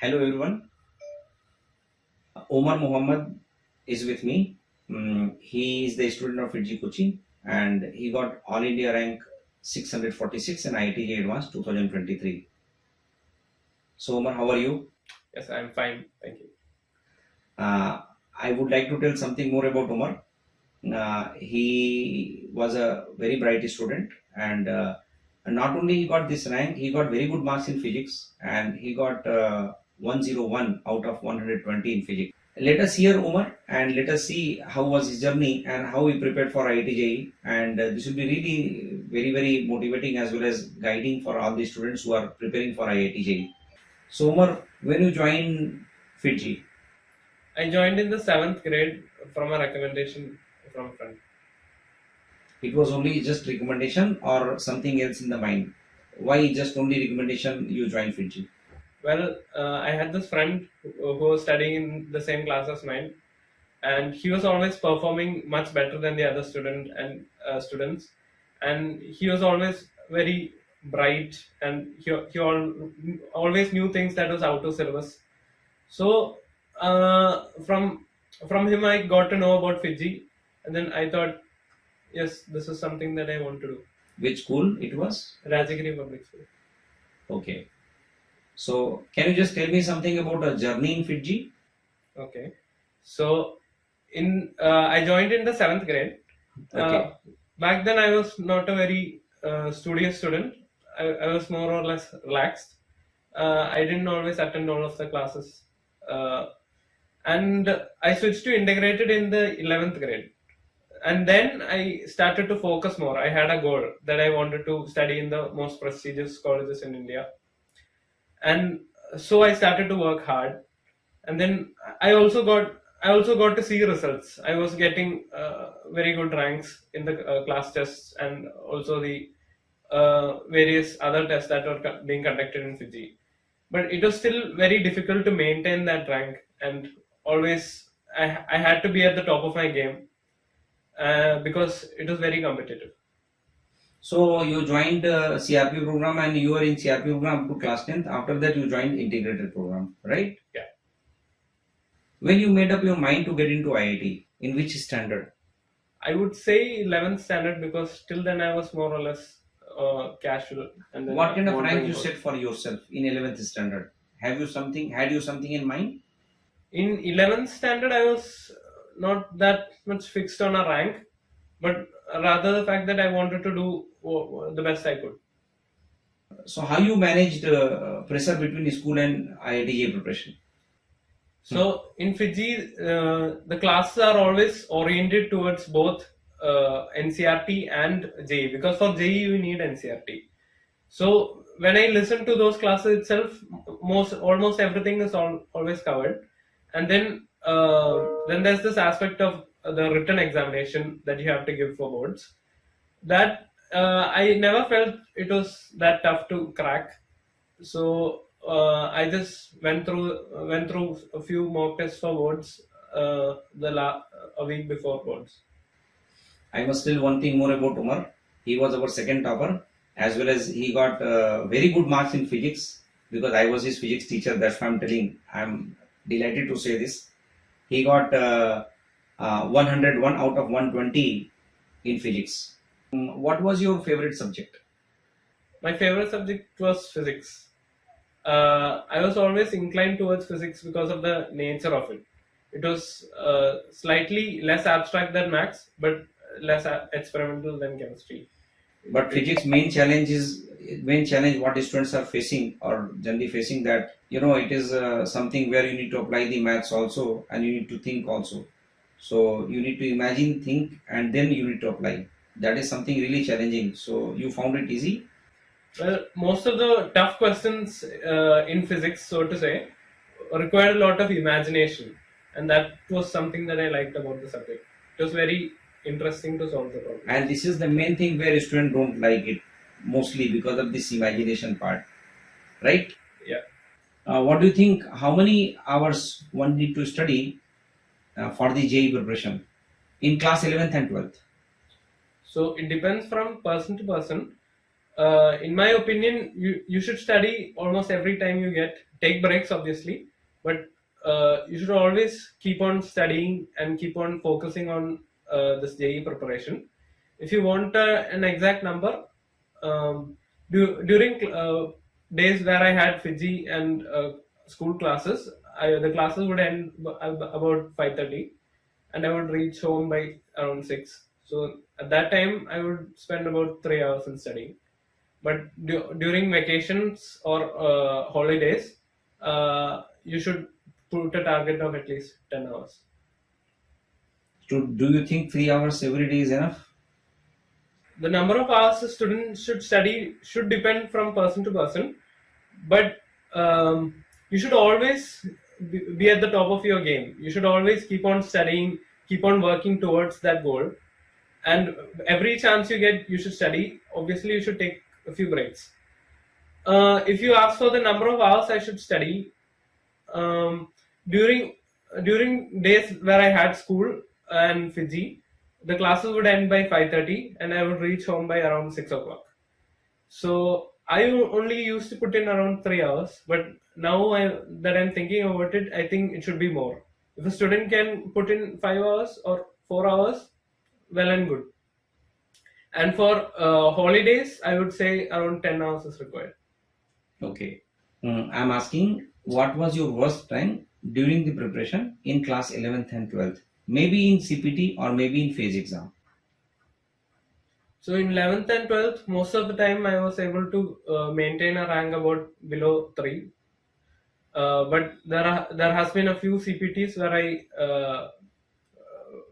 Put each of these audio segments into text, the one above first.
Hello everyone. Omar Muhammed is with me. He is the student of Fiitjee Kochi and he got All India rank 646 in Iit-Jee Adv 2023. So Omar, how are you? Yes, I'm fine. Thank you. I would like to tell something more about Omar. He was a very bright student and not only he got this rank, he got very good marks in physics and he got 101 out of 120 in physics. Let us hear Omar and let us see how was his journey and how he prepared for IIT-JEE, and this will be really very motivating as well as guiding for all the students who are preparing for IIT-JEE. So Omar, when you joined Fiitjee, I joined in the 7th grade from a recommendation from a friend. it was only just recommendation or something else in the mind? Why just only recommendation you joined Fiitjee? Well, I had this friend who was studying in the same class as mine, and he was always performing much better than the other students, and he was always very bright, and always knew things that was out of syllabus. So from him, I got to know about Fiitjee, and then I thought, yes, this is something that I want to do. Which school it was? Rajagiri Public School. Okay. So can you just tell me something about a journey in Fiitjee? Okay. So I joined in the 7th grade. Okay. Back then, I was not a very studious student. I was more or less relaxed. I didn't always attend all of the classes. And I switched to integrated in the 11th grade. And then I started to focus more. I had a goal that I wanted to study in the most prestigious colleges in India. And so I started to work hard. And then I also got to see results. I was getting very good ranks in the class tests and also the various other tests that were being conducted in Fiitjee. But it was still very difficult to maintain that rank, and always I had to be at the top of my game because it was very competitive. So you joined CRP program and you were in CRP program up to class 10th. After that you joined integrated program, right? Yeah. When you made up your mind to get into IIT, in which standard? I would say 11th standard because till then I was more or less casual. And then What kind of rank wondering you about- set for yourself in 11th standard? Had you something in mind? In 11th standard, I was not that much fixed on a rank, but rather the fact that I wanted to do the best I could. So how you managed pressure between school and IIT preparation? So in Fiitjee, the classes are always oriented towards both NCRT and JEE, because for JEE you need NCRT. So when I listen to those classes itself, almost everything is always covered, and then there's this aspect of the written examination that you have to give for boards. That I never felt it was that tough to crack. So I just went through a few mock tests for boards a week before boards. I must tell one thing more about Umar. He was our second topper, as well as he got very good marks in physics because I was his physics teacher. That's why I'm telling. I'm delighted to say this. He got 101 out of 120 in physics. What was your favorite subject? My favorite subject was physics. I was always inclined towards physics because of the nature of it. It was slightly less abstract than maths, but less experimental than chemistry. But physics main challenge what students are facing or generally facing, that it is something where you need to apply the maths also and you need to think also. So you need to imagine, think, and then you need to apply. That is something really challenging. So you found it easy? Well, most of the tough questions in physics, so to say, required a lot of imagination, and that was something that I liked about the subject. It was very interesting to solve the problem. And this is the main thing where students don't like it, mostly because of this imagination part, right? Yeah. What do you think? How many hours one need to study for the JEE preparation in class 11th and 12th? So it depends from person to person. In my opinion, you should study almost every time you get take breaks obviously, but you should always keep on studying and keep on focusing on this JEE preparation. If you want an exact number, during days where I had Fiitjee and school classes, the classes would end about 5:30, and I would reach home by around 6. So at that time, I would spend about 3 hours in studying. But during vacations or holidays, you should put a target of at least 10 hours. Do you think 3 hours every day is enough? The number of hours a student should study should depend from person to person, but you should always be at the top of your game. You should always keep on studying, keep on working towards that goal, and every chance you get, you should study. Obviously, you should take a few breaks. If you ask for the number of hours I should study, during days where I had school and Fiitjee, the classes would end by 5:30, and I would reach home by around 6 o'clock. So I only used to put in around 3 hours, but now that I'm thinking about it, I think it should be more. If a student can put in 5 hours or 4 hours, well and good. And for holidays, I would say around 10 hours is required. Okay. I'm asking, what was your worst rank during the preparation in class 11th and 12th? Maybe in CPT or maybe in phase exam. So in 11th and 12th, most of the time I was able to maintain a rank about below 3. But there has been a few CPTs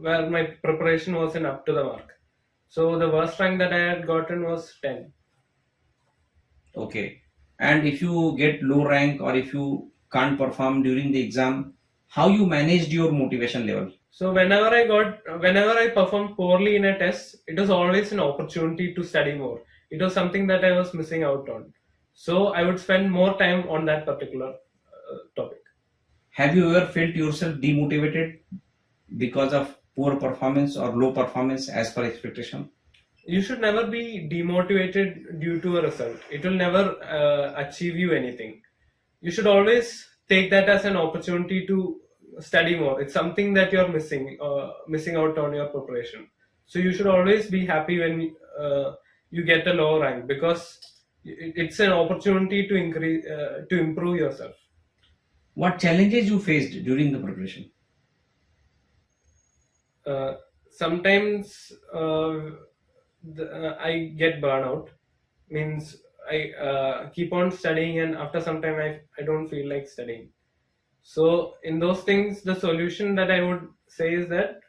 where my preparation wasn't up to the mark. So the worst rank that I had gotten was 10. Okay. And if you get low rank or if you can't perform during the exam, how you managed your motivation level? So whenever I performed poorly in a test, it was always an opportunity to study more. It was something that I was missing out on. So I would spend more time on that particular topic. Have you ever felt yourself demotivated because of poor performance or low performance as per expectation? You should never be demotivated due to a result. It will never achieve you anything. You should always take that as an opportunity to study more. It's something that you're missing out on your preparation. So you should always be happy when you get a low rank, because it's an opportunity to improve yourself. What challenges you faced during the preparation? Sometimes I get burnout. Means I keep on studying, and after some time I don't feel like studying. So in those things, the solution that I would say is that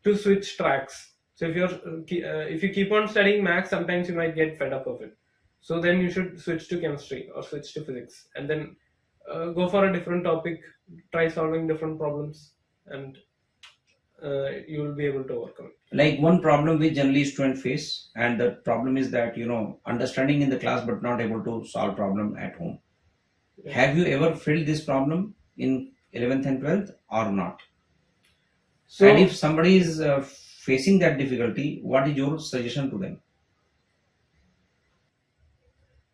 to switch tracks. So if you keep on studying maths, sometimes you might get fed up of it. So then you should switch to chemistry or switch to physics, and then go for a different topic, try solving different problems, and you will be able to overcome it. Like one problem which generally students face, and the problem is that understanding in the class but not able to solve problem at home. Yeah. Have you ever felt this problem in 11th and 12th or not? So And if somebody is facing that difficulty, what is your suggestion to them?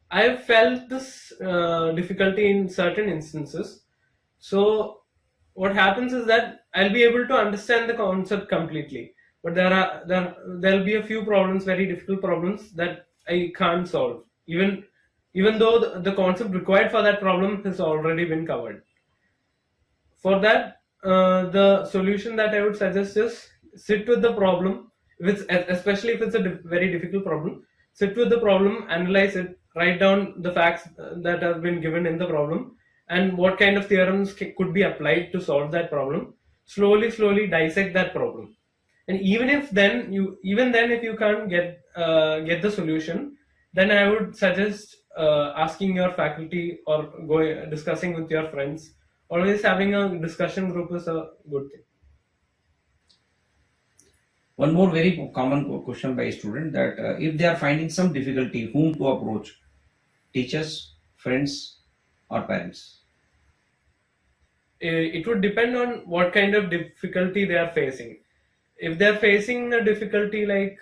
I have felt this difficulty in certain instances. So what happens is that I'll be able to understand the concept completely, but there'll be a few problems, very difficult problems, that I can't solve, even though the concept required for that problem has already been covered. For that, the solution that I would suggest is sit with the problem. Especially if it's a very difficult problem, sit with the problem, analyze it, write down the facts that have been given in the problem, and what kind of theorems could be applied to solve that problem. Slowly dissect that problem, and even then if you can't get the solution, then I would suggest asking your faculty or discussing with your friends. Always having a discussion group is a good thing. One more very common question by a student, that if they are finding some difficulty, whom to approach? Teachers, friends, or parents? It would depend on what kind of difficulty they are facing. If they are facing a difficulty like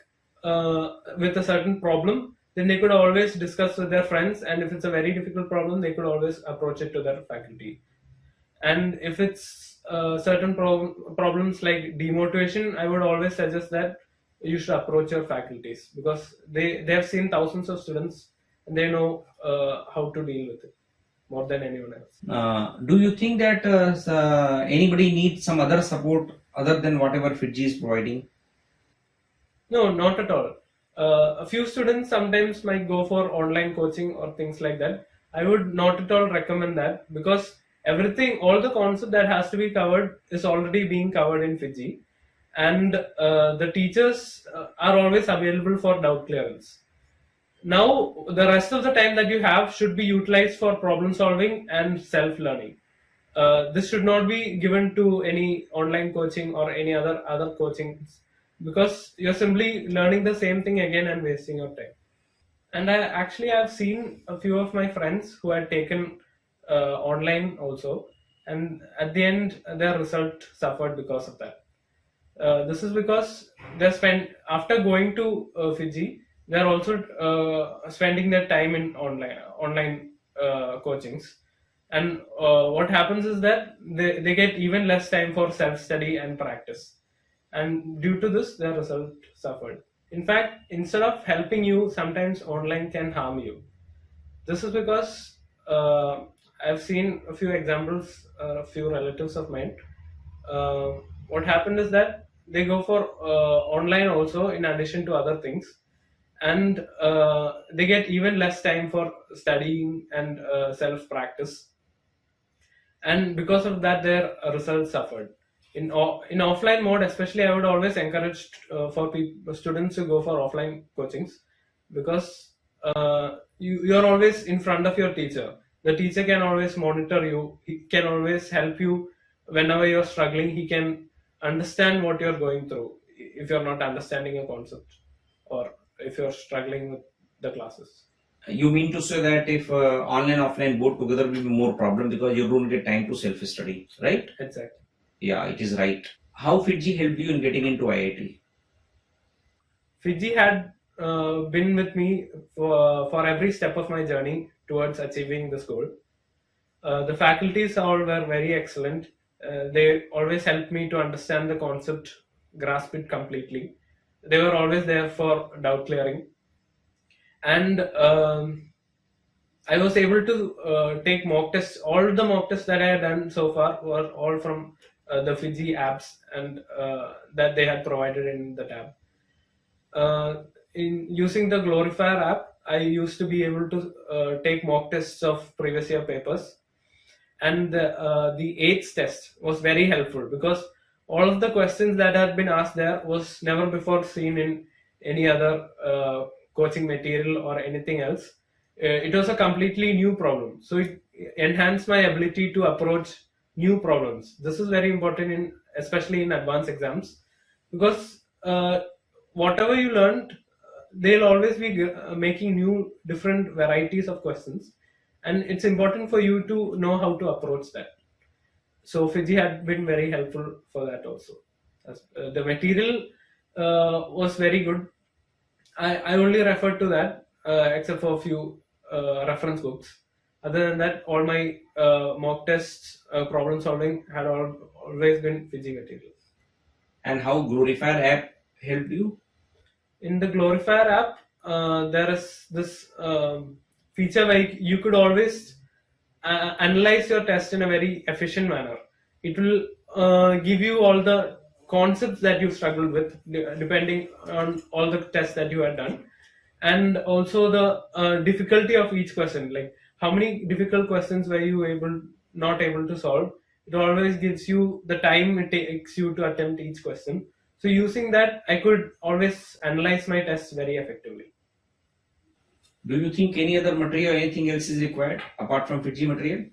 with a certain problem, then they could always discuss with their friends, and if it's a very difficult problem, they could always approach it to their faculty. And if it's certain problems like demotivation, I would always suggest that you should approach your faculties, because they have seen thousands of students and they know how to deal with it more than anyone else. Do you think that anybody needs some other support other than whatever Fiitjee is providing? No, not at all. A few students sometimes might go for online coaching or things like that. I would not at all recommend that, because everything, all the concept that has to be covered is already being covered in Fiitjee, and the teachers are always available for doubt clearance. Now, the rest of the time that you have should be utilized for problem solving and self-learning. This should not be given to any online coaching or any other coachings, because you're simply learning the same thing again and wasting your time. And I've seen a few of my friends who had taken online also, and at the end their result suffered because of that. This is because they spend, after going to Fiitjee, they're also spending their time in online coachings, and what happens is that they get even less time for self-study and practice, and due to this their result suffered. In fact, instead of helping you, sometimes online can harm you. This is because I've seen a few examples, a few relatives of mine. What happened is that they go for online also in addition to other things, and they get even less time for studying and self practice, and because of that their results suffered. In offline mode especially, I would always encourage for students to go for offline coachings, because you're always in front of your teacher. The teacher can always monitor you, he can always help you whenever you're struggling. He can understand what you're going through if you're not understanding a concept, or if you're struggling with the classes. You mean to say that if online offline both together will be more problem, because you don't get time to self study, right? Exactly. Yeah, it is right. How Fiitjee helped you in getting into IIT? Fiitjee had been with me for every step of my journey towards achieving this goal. The faculties all were very excellent. They always helped me to understand the concept, grasp it completely. They were always there for doubt clearing. And I was able to take mock tests. All the mock tests that I had done so far were all from the Fiitjee apps, and that they had provided in the tab. In using the Glorifier app, I used to be able to take mock tests of previous year papers, and the eighth test was very helpful, because all of the questions that had been asked there was never before seen in any other coaching material or anything else. It was a completely new problem, so it enhanced my ability to approach new problems. This is very important especially in advanced exams, because whatever you learned, they'll always be making new different varieties of questions, and it's important for you to know how to approach that. So Fiitjee had been very helpful for that also. The material was very good. I only referred to that except for a few reference books. Other than that, all my mock tests, problem solving had always been Fiitjee material. And how Glorifier app helped you? In the Glorifier app, there is this feature where you could always analyze your test in a very efficient manner. It will give you all the concepts that you struggled with, depending on all the tests that you had done, and also the difficulty of each question, like how many difficult questions were you not able to solve. It always gives you the time it takes you to attempt each question. So using that, I could always analyze my tests very effectively. Do you think any other material or anything else is required apart from Fiitjee material?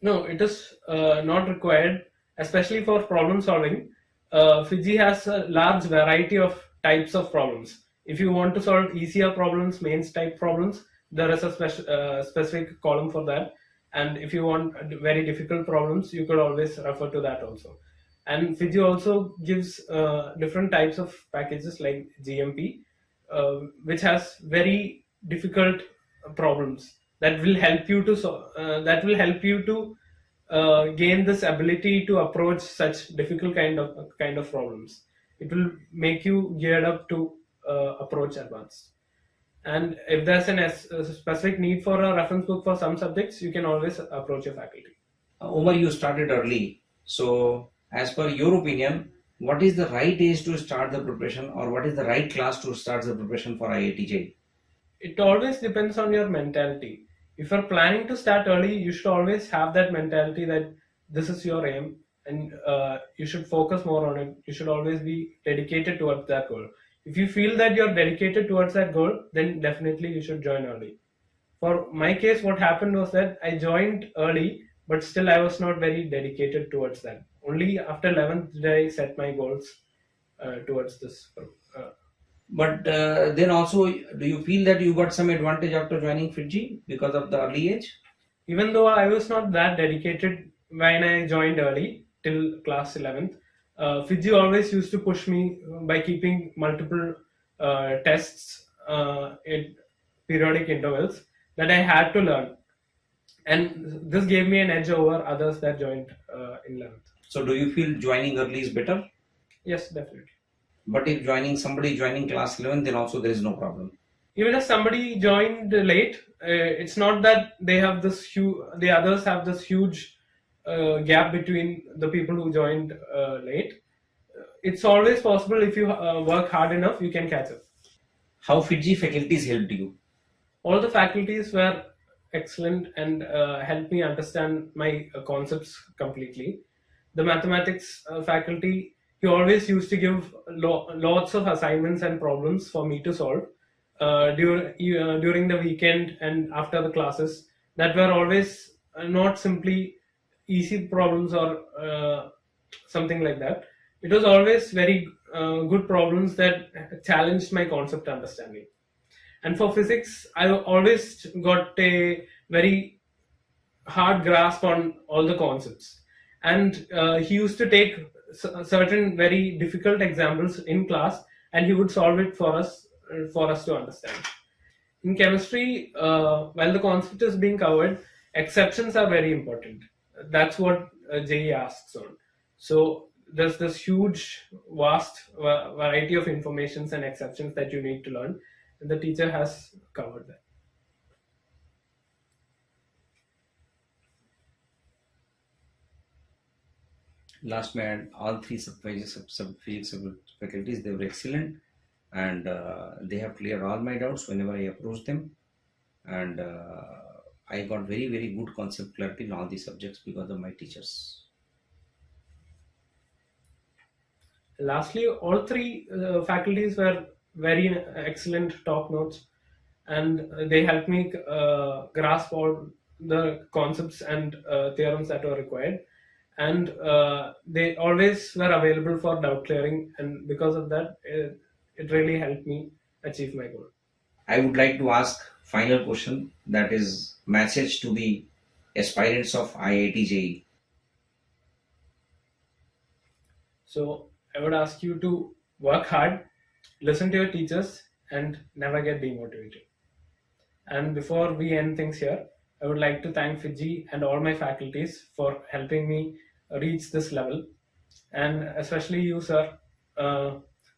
No, it is not required, especially for problem solving. Fiitjee has a large variety of types of problems. If you want to solve easier problems, mains type problems, there is a specific column for that. And if you want very difficult problems, you could always refer to that also. And Fiitjee also gives different types of packages like GMP, which has very difficult problems that will help you to gain this ability to approach such difficult kind of problems. It will make you geared up to approach advanced. And if there's a specific need for a reference book for some subjects, you can always approach your faculty. Omar, you started early. So, as per your opinion, what is the right age to start the preparation, or what is the right class to start the preparation for IIT-JEE? It always depends on your mentality. If you're planning to start early, you should always have that mentality that this is your aim, and you should focus more on it. You should always be dedicated towards that goal. If you feel that you're dedicated towards that goal, then definitely you should join early. For my case, what happened was that I joined early, but still I was not very dedicated towards that. Only after 11th did I set my goals towards this. But then also, do you feel that you got some advantage after joining Fiitjee because of the early age? Even though I was not that dedicated when I joined early till class 11th, Fiitjee always used to push me by keeping multiple tests in periodic intervals that I had to learn, and this gave me an edge over others that joined in 11th. So, do you feel joining early is better? Yes, definitely. But if somebody joining class 11, then also there is no problem. Even if somebody joined late, it's not that they have the others have this huge gap between the people who joined late. It's always possible. If you work hard enough, you can catch up. How Fiitjee faculties helped you? All the faculties were excellent and helped me understand my concepts completely. The mathematics faculty, he always used to give lots of assignments and problems for me to solve during the weekend and after the classes, that were always not simply easy problems or something like that. It was always very good problems that challenged my concept understanding. And for physics, I always got a very hard grasp on all the concepts. And he used to take certain very difficult examples in class, and he would solve it for us to understand. In chemistry, while the concept is being covered, exceptions are very important. That's what JEE asks on. So there's this huge, vast variety of informations and exceptions that you need to learn, and the teacher has covered that. Last man, all three physics faculties, they were excellent, and they have cleared all my doubts whenever I approached them, and I got very, very good concept clarity in all these subjects because of my teachers. Lastly, all three faculties were very excellent, top notes, and they helped me grasp all the concepts and theorems that were required. And they always were available for doubt clearing, and because of that, it really helped me achieve my goal. I would like to ask final question, that is message to the aspirants of IIT-JEE. So I would ask you to work hard, listen to your teachers, and never get demotivated. And before we end things here, I would like to thank Fiitjee and all my faculties for helping me reach this level. And especially you, sir.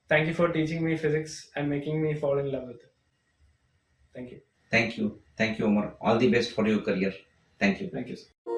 Thank you for teaching me physics and making me fall in love with it. Thank you. Thank you. Thank you, Omar. All the best for your career. Thank you. Thank you, sir.